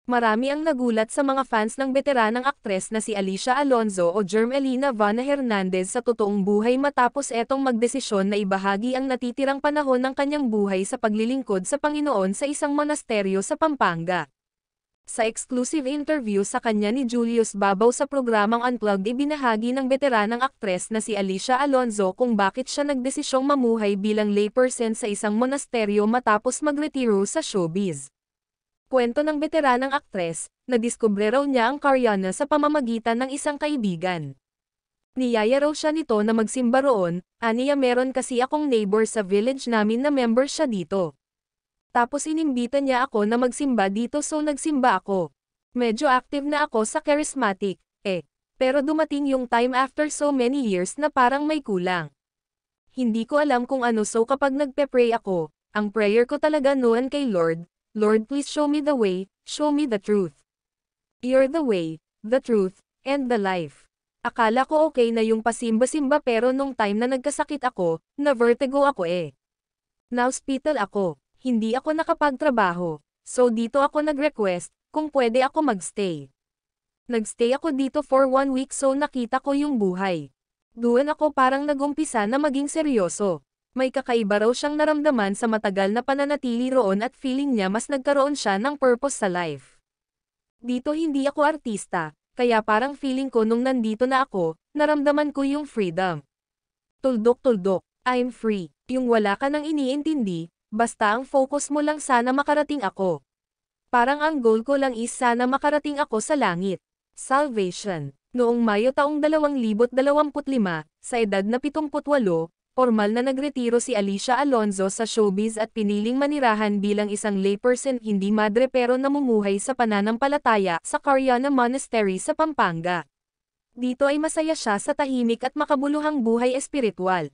Marami ang nagulat sa mga fans ng beteranang aktres na si Alicia Alonzo o Jermelina Vanna Hernandez sa totoong buhay matapos etong magdesisyon na ibahagi ang natitirang panahon ng kanyang buhay sa paglilingkod sa Panginoon sa isang monasteryo sa Pampanga. Sa exclusive interview sa kanya ni Julius Babaw sa programang Unplugged, ibinahagi ng beteranang aktres na si Alicia Alonzo kung bakit siya nagdesisyong mamuhay bilang layperson sa isang monasteryo matapos magretiro sa showbiz. Kwento ng beteranang aktres, nadiskubre raw niya ang Karyana sa pamamagitan ng isang kaibigan. Niyaya raw siya nito na magsimba roon, aniya meron kasi akong neighbor sa village namin na member siya dito. Tapos inimbita niya ako na magsimba dito so nagsimba ako. Medyo active na ako sa charismatic, Pero dumating yung time after so many years na parang may kulang. Hindi ko alam kung ano so kapag nagpe-pray ako, ang prayer ko talaga noon kay Lord, Lord please show me the way, show me the truth. You're the way, the truth, and the life. Akala ko okay na yung pasimba-simba pero nung time na nagkasakit ako, na-vertigo ako Na-hospital ako, hindi ako nakapagtrabaho, so dito ako nag-request, kung pwede ako magstay. Nagstay ako dito for 1 week so nakita ko yung buhay. Doon ako parang nagumpisa na maging seryoso. May kakaiba raw siyang naramdaman sa matagal na pananatili roon at feeling niya mas nagkaroon siya ng purpose sa life. Dito hindi ako artista, kaya parang feeling ko nung nandito na ako, naramdaman ko yung freedom. Tuldok-tuldok, I'm free. Yung wala ka nang iniintindi, basta ang focus mo lang sana makarating ako. Parang ang goal ko lang is sana makarating ako sa langit. Salvation. Noong Mayo taong 2025, sa edad na 78, formal na nagretiro si Alicia Alonzo sa showbiz at piniling manirahan bilang isang layperson, hindi madre pero namumuhay sa pananampalataya sa Karyana Monastery sa Pampanga. Dito ay masaya siya sa tahimik at makabuluhang buhay espiritual.